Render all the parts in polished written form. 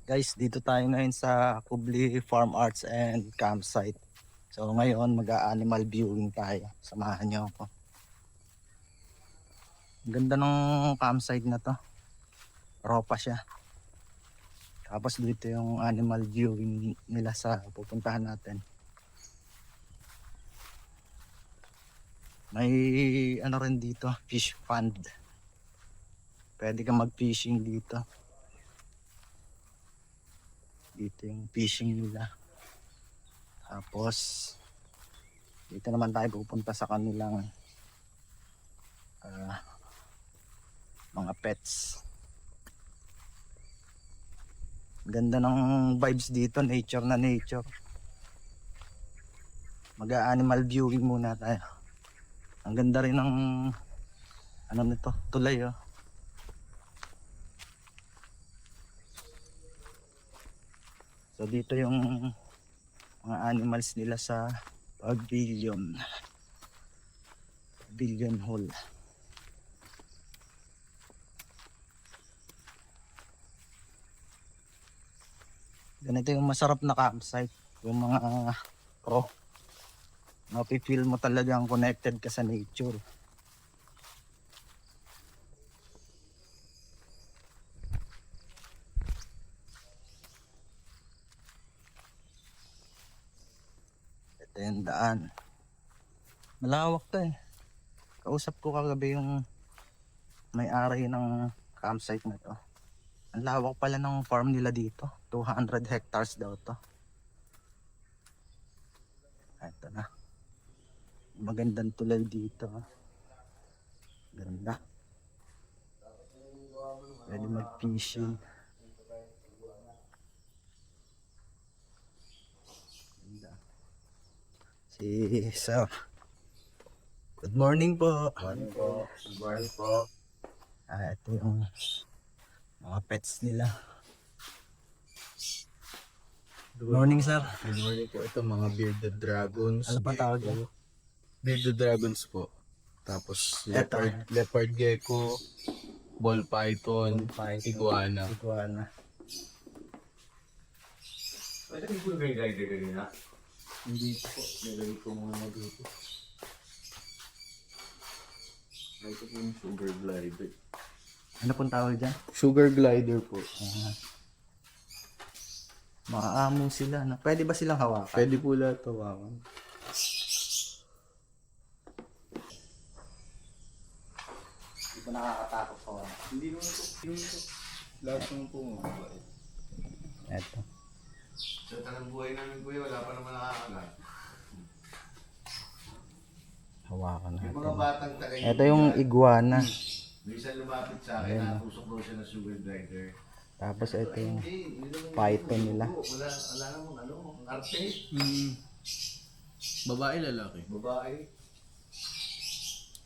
Guys, dito tayo ngayon sa Kubli Farm Arts and Campsite. So ngayon mag-animal viewing tayo. Samahan niyo ako. Ang ganda ng campsite na to. Ropa siya. Tapos dito yung animal viewing nila sa pupuntahan natin. May ano rin dito, fish pond. Pwede ka mag-fishing dito. Dito yung fishing nila. Tapos dito naman tayo pupunta sa kanilang mga pets. Ganda ng vibes dito, nature na nature. Mag-animal viewing muna tayo. Ang ganda rin ng ano nito, tulay oh. So dito yung mga animals nila sa pavilion hall. Ganito yung masarap na campsite, yung mga pro. Mapifeel mo talagang connected ka sa nature. Ito yung daan. Malawak to eh. Kausap ko kagabi yung may-ari ng campsite na to. Ang lawak pala ng farm nila dito. 200 hectares daw to. Ito na. Magandang tulay dito. Ganda. Pwede mag-fishing. Ganda. Si Sir. Good morning po. Good morning po. Ito yung mga pets nila. Good morning, sir. Good morning po. Ito mga bearded dragons. Ano pa tawag yan? Bearded dragons po. Tapos Eto. leopard gecko, ball python, iguana. Iguana. Pwede ko yung guide kanina? Hindi po. Nilagay ko muna dito. Ito po yung sugar glider. Ano pong tawag dyan? Sugar glider po. Maaamo sila. No? Pwede ba silang hawakan? Pwede po lahat tawakan. Hindi ko nakakatakot hawakan. Hindi naman po. Lahat naman po mababait. Ito. Sa tanang buhay namin kuya, wala pa naman nakakagat. Hawakan Yung mga natin. batang tagay. Ito yung iguana. Minsan lumapit sa akin, natusok daw siya ng sugar glider. Tapos ito yung Hindi, yun ang- python nila. Wala namang ano, ang arte. Babae, lalaki. Babae.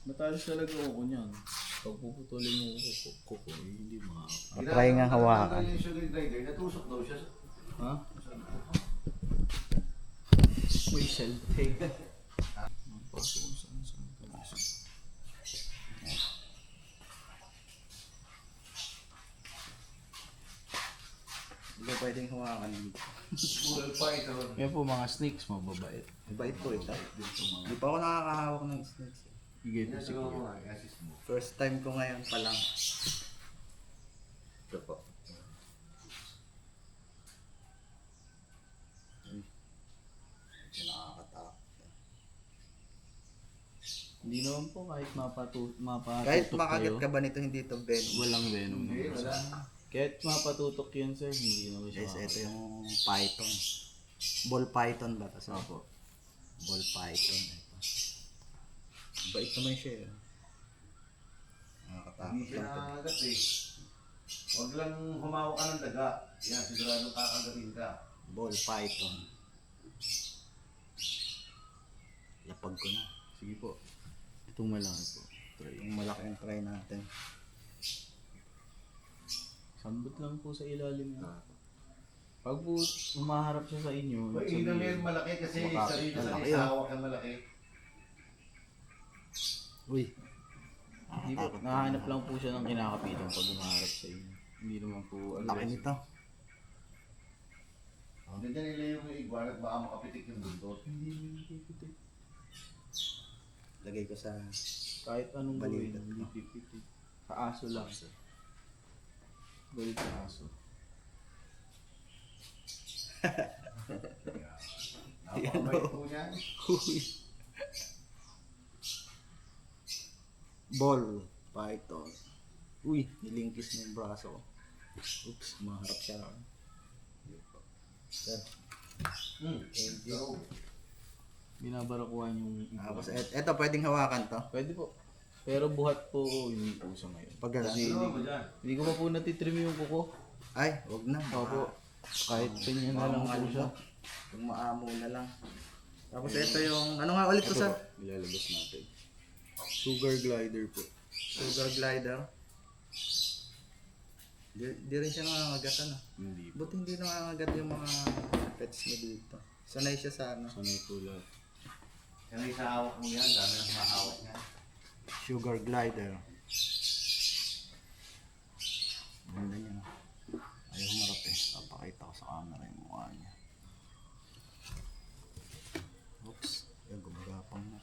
Matalas talaga ako niyan. Pag puputulin mo kuko, hindi makaka. Try nga hawakan. Yung sugar glider, natusok daw siya. Ha? May shell tag. Pasok ko saan. Hindi pwedeng hawakan dito. Ball python. Yan po mga snakes, mababait. Mabait po ito. Hindi pa ako nakakahawak ng snakes. Sige, ito Yan si siguro Kuya. mga assist mo. First time ko ngayon pa lang. Ito po. Ito nakakatakot. Hindi naman po kahit mapatutok Kahit kayo. makagat ka ba nito, hindi ito venom. Walang venom Hindi, naman. wala. Kahit mapatutok yan sir, hindi naman siya Guys, ito makakagat. yung python. Ball python ba? Kasi Opo. ball python. Ito. Bait naman siya eh. Hindi Nakakatakot siya lang ito. nakakagat eh. Huwag lang humawak ka ng daga. Yan, siguradong kakagatin ka. Ball python. Lapag ko na. Sige po. Itong malaki po. Try. Yung malaking try natin. Sambot lang po sa ilalim niya. Pag po umaharap siya sa inyo, Pag sabihin, ina yung malaki kasi Makapit sarili na sa laki, isa ah. hawak ang malaki. Uy. hindi po, nahanap lang po siya ng kinakapitan pag umaharap sa inyo. Hindi naman po Laki nito. Ang ganda nila yung iguana at baka makapitik yung buntot. Hindi mo pipitik. Lagay ko sa... Kahit anong gawin, Balikat hindi mo. pipitik. Sa aso lang. Balik sa aso. Napakabait po niyan. Uy. Ball python. Uy, nilingkis na yung braso ko. Oops, maharap siya. Sir, thank you. Binabarakuhan yung Tapos eto pwedeng hawakan to. Pwede po. Pero buhat po yung puso ngayon. Pag gano'n. Kasi Ano ba dyan? hindi ko pa po natitrim yung kuko. Ay, wag na. Opo. Kahit ganyan na lang po siya. Kung maamo na lang. Tapos ito yung, ano nga ulit to sir? Ilalabas natin. Sugar glider po. Sugar glider. Di rin siya nangangagat ano. Hindi po. Buti hindi nangangagat yung mga pets mo dito. Sanay siya sa ano. Sanay po lahat. Yan ay sa hawak mo yan. Dami ng mahawak niya. Sugar glider. Ganda niya. Ayaw humarap eh. Papakita ko sa camera yung mukha niya. Oops. Yan, gumagapang na.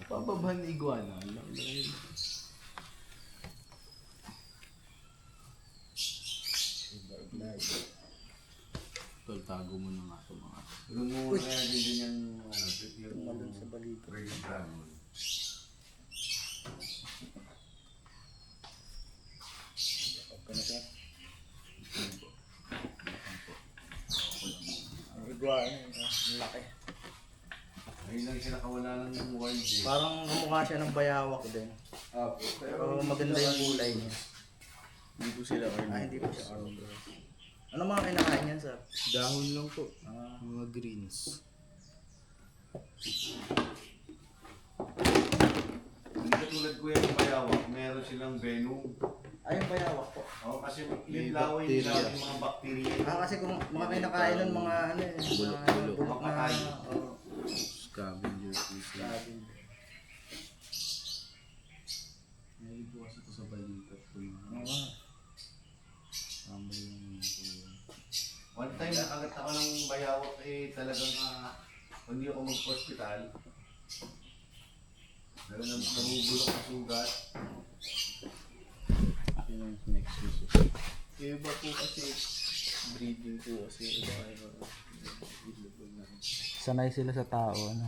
Pababahan ni iguana. Lang. Sugar glider. Tol, tago mo na nga ito mga. Tulong mo kaya din yung Tumalon sa balikat. Red Dragon. Pagka na sir. Ang iguana yun. Ang laki. Ayun lang siya nakawala ng wild eh. Parang kamukha siya ng bayawak din. Pero maganda yung kulay niya. Hindi po sila Ah, hindi po siya arbor. Ano mga kinakain niyan sir? Dahon lang po. Ah, Mga greens. Hindi katulad ko yung bayawak, meron silang venom. ay yung bayawak po. Oo, kasi May yung laway bacteria. nila yung mga bacteria. Ah, kasi kung mga kinakain nun, mga ano eh, Bulok-bulok. bulok na, Mapatay. oh, Scavenger po sila. sabi. Meron po kasi ito sa balikat po yung Oo. tambay yung One time nakagat ako ng bayawak eh talagang hindi ako mag-hospital. Dahil namubulok na sugat. yun ang next issue. Yung iba po kasi breeding po kasi iba kayo illegal na. Sanay sila sa tao, ano.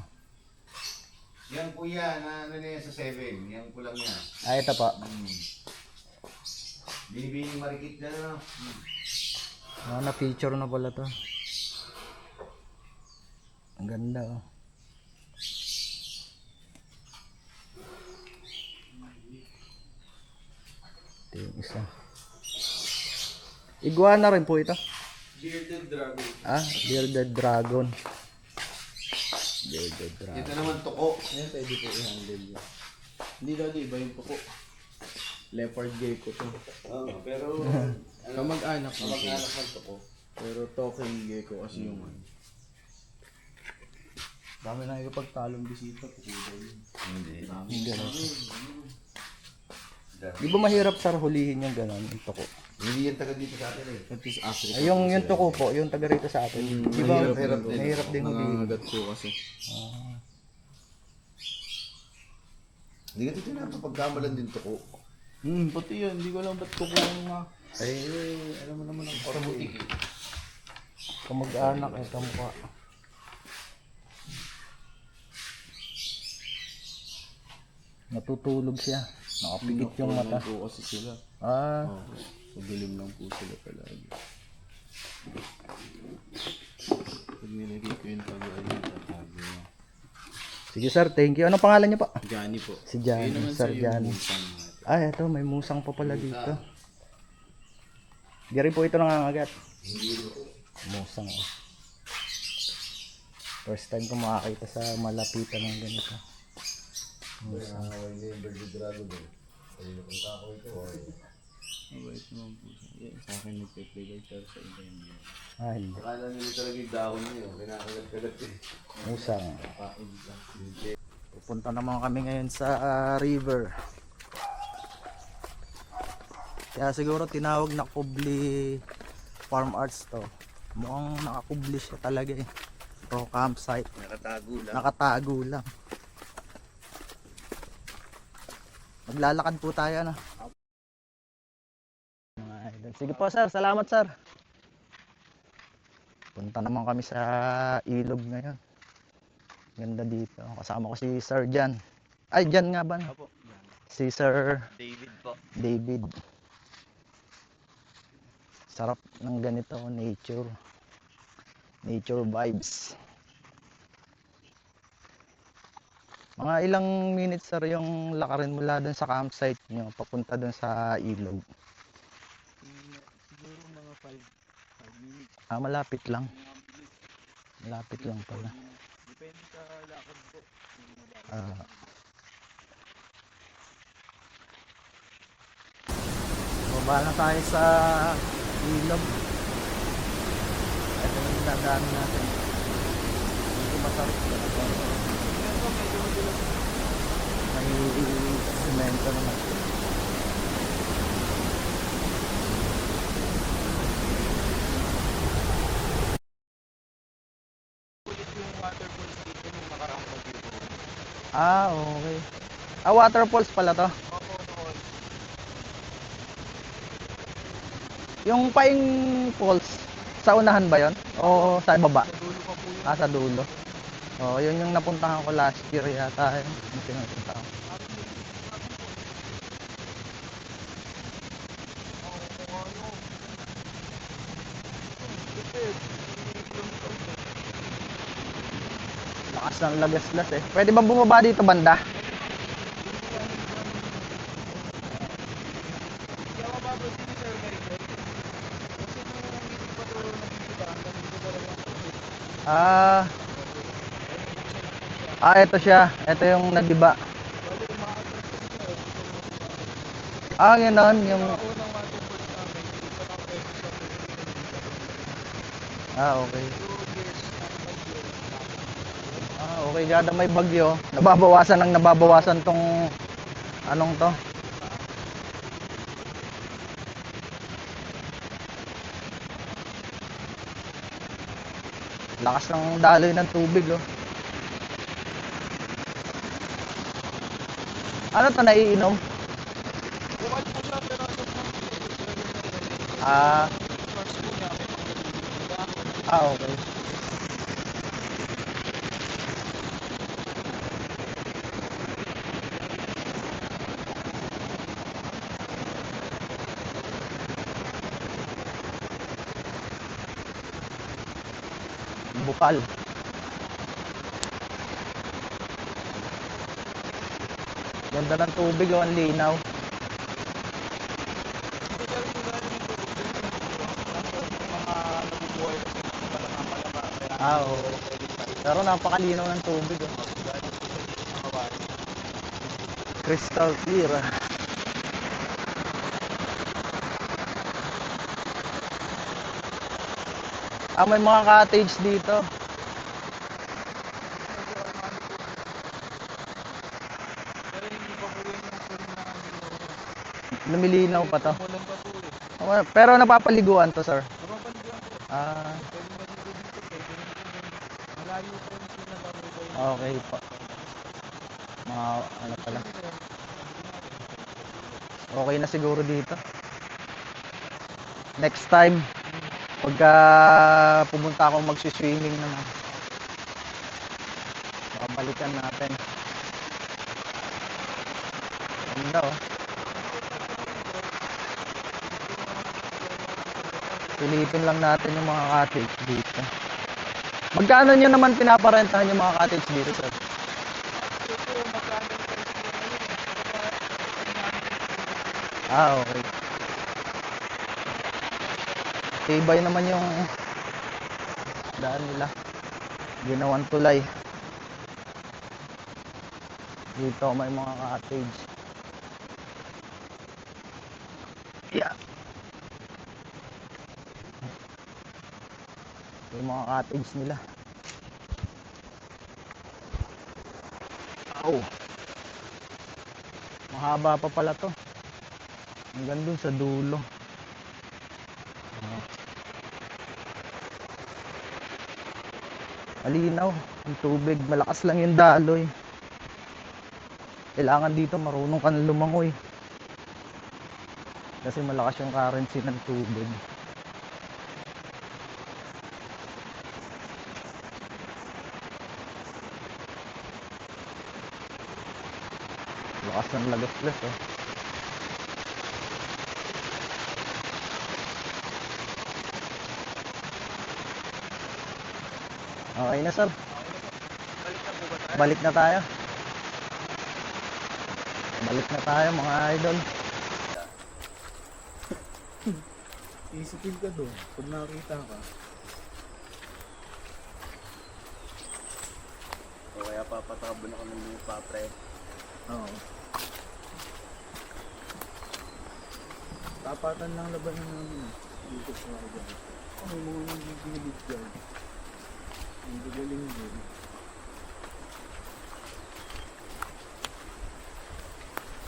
Yan po yan, ano na yan sa 7. Yan po lang yan. Ah, ito po. Binibining marikit na no. Ah, na-feature na pala to. Ang ganda, oh. Ito yung isa. Iguana rin po ito. Bearded dragon. Ah, bearded dragon. Bearded dragon. Ito naman tuko. Yan pwede po i-handle yun. Hindi lagi iba yung po. Leopard gecko to. Oo, pero Kamag-anak mo. kamag-anak ng tuko. Pero talking gecko kasi yung ano. Dami na yung pagtalong bisita po. Hindi. Yung gano'n. Di ba mahirap sir hulihin yung gano'n, yung tuko? Hindi yan taga dito sa atin eh. At least Africa. Ay, yung tuko po, yung taga rito sa atin. Di ba? Mahirap din hulihin. Nangangagat po kasi. Ah. Hindi ka dito napapagkamalan din tuko. Pati yan. Hindi ko alam ba't kukulang nga. Ay, alam mo naman ang Sa butik eh. kamag-anak eh, kamukha. Natutulog siya. Nakapikit yung mata. Po kasi sila. Ah, Oo. Pagalim lang po sila palagi. Pag nilagay ko yung taga-ayun, tatago na. sige sir, thank you. Anong pangalan niyo pa? Johnny po. Si Johnny, Yun naman Sir yung Johnny. musang natin. Ah, eto, may musang pa pala dito. Di rin po ito nangangagat. Musang. Oh. First time ko makakita sa malapitan ng ganito. Musang. Mabait naman po siya. Yeah, sa akin nagpe-play guard pero sa iba yung Ah, hindi. Akala nila talaga yung dahon niyo. Kinakagat-kagat eh. Musang. kain lang. Pupunta naman kami ngayon sa river. Kaya siguro tinawag na Kubli Farm Arts to. Mukhang nakakubli siya talaga eh. Ito campsite. Nakatago lang. Nakatago lang. Maglalakad po tayo na. Mga idol. Sige po sir, salamat sir. Punta naman kami sa ilog ngayon. Ganda dito. Kasama ko si Sir Jan. Ay, Jan nga ba? Opo. Si Sir David po. David. Sarap ng ganito, nature. Nature vibes. Mga ilang minutes sir yung lakarin mula dun sa campsite nyo papunta dun sa ilog. Siguro mga 5 minutes. Malapit lang. Malapit lang pala. Depende sa lakad po. Baba na tayo sa ilog. Ito yung dadaan natin. Hindi masarap talaga. May semento naman. Okay. Waterfalls pala to. Yung Paing Falls, sa unahan ba yon? O sa baba? Sa dulo. Yun yung napuntahan ko last year yata. Yung pinupunta ko. Lakas ng lagaslas eh. Pwede ba bumaba dito banda? Ito siya. Ito yung nadiba. Gano'n. Yung... okay. Okay. Kada may bagyo, nababawasan tong anong to. Lakas ng daloy ng tubig, oh. Ano to, naiinom? Okay. Bukal. Ganda ng tubig, oh, ang linaw. Oo. Pero napakalinaw ng tubig, oh. Crystal clear. May mga cottage dito. Lumilinaw pa to. Pero napapaliguan to, sir. Okay po. Mga ano pala. Okay na siguro dito. Next time, pagka pumunta akong magsiswimming naman, babalikan natin. Ganda, oh. Pilitin lang natin yung mga cottage dito. Magkano nyo naman pinaparentahan yung mga cottage dito, sir? Okay. Tibay naman yung daan nila. Ginawang tulay. Dito may mga cottage. Yeah. Yung mga cottage nila. Mahaba pa pala to. Hanggang dun sa dulo. Malinaw ang tubig, malakas lang yung daloy. Kailangan dito marunong ka na lumangoy kasi malakas yung currency ng tubig. Lakas ng lagaslas oh. Okay na sir. Balik na tayo. Balik na tayo mga idol. Isipin ka doon, pag nakita ka. O kaya papatakbo na kami ng papre. Oo. Tapatan lang labanan namin. Dito sa mga dyan. May mga nagigilid dyan. Ang gagaling din.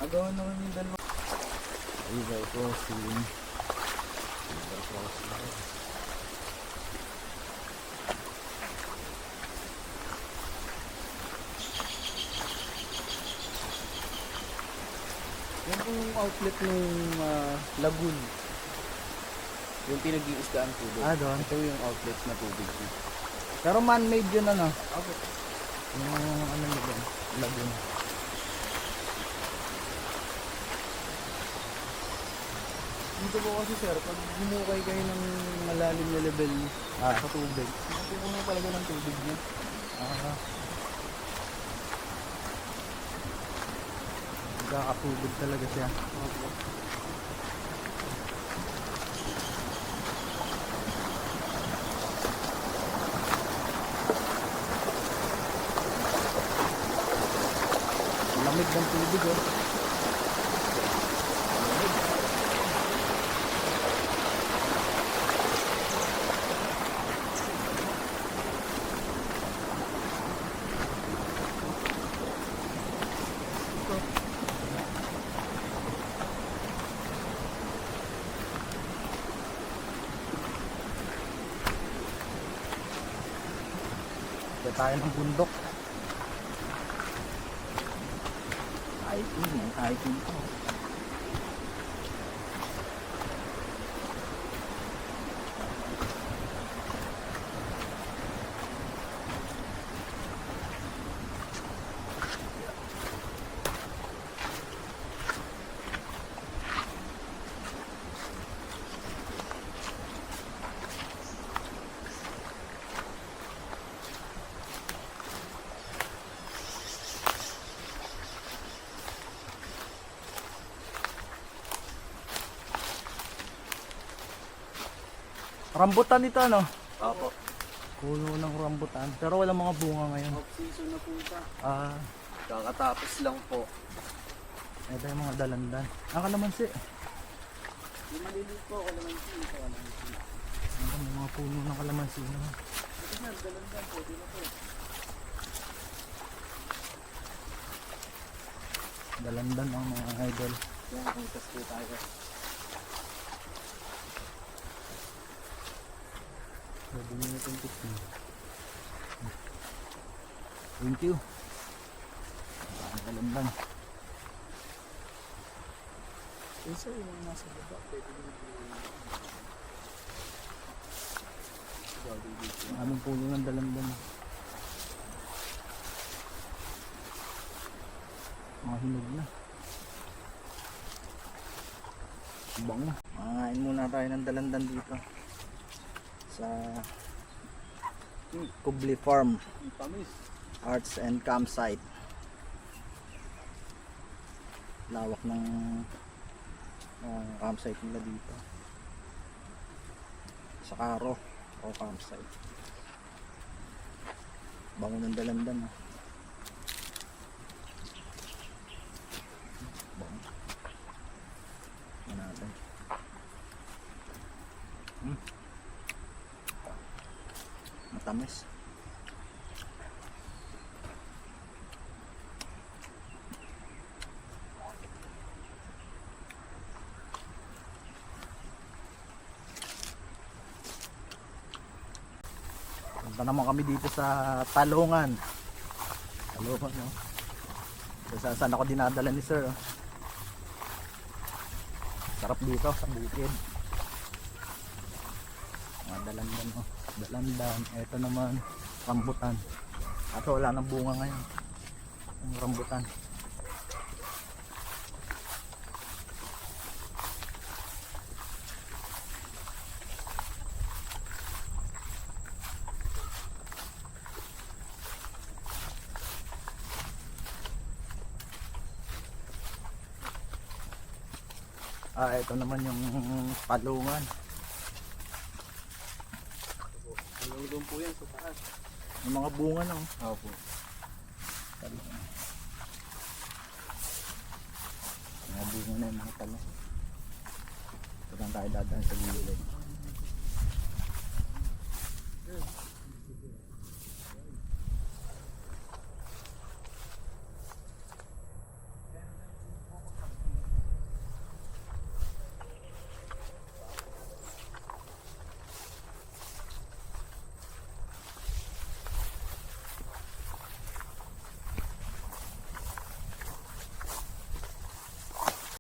Agawan naman yung dalawa. River crossing. River crossing. Yan po yung outlet ng lagoon. Yung pinag-iisdaan tubig. Doon. Ito yung outlet na tubig. Pero man-made yun ano? Okay. Yung ano nila, lagoon. Dito po kasi sir, pag humukay kayo ng malalim na level sa tubig, mapupuno talaga ng tubig niya. Nagkakatubig talaga siya. Okay. Lamig ng tubig oh. Ito tayo ng bundok. Hiking po. Rambutan ito no? Opo. Puno ng rambutan. Pero walang mga bunga ngayon. Off-season na punta. Kakatapos lang po. Ito yung mga dalandan. Kalamansi. Yung maliliit po, kalamansi. Ito kalamansi. May mga puno ng kalamansi na. Ito sir, dalandan po. Di na po. Dalandan ang mga idol. Yan, kuntas po tayo. Pwede nyo na itong tips nyo. Thank you. Ang dalandan. Yung sir, yung mga nasa baba, pwede nyo po. Anong puno ng dalandan? Mga hinog na. Bango. Mangain muna tayo ng dalandan dito. Sa Kubli Farm Tamis. Arts and Campsite. Lawak ng campsite nila dito. Sa Karo o campsite. Bango ng dalandan. Bango. Yan natin. Matamis. Punta naman kami dito sa Talungan. Talungan, no? Saan ako dinadala ni sir, oh. Sarap dito sa bukid. Mga dalandan, oh. Dalandan. Ito naman, rambutan. Kaso wala nang bunga ngayon. Ang rambutan. Ito naman yung palungan. Hanggang doon po yan sa taas. Yung mga bunga na, oh. Opo. Mga bunga na yung mga talong. Ito lang tayo dadaan sa gilid.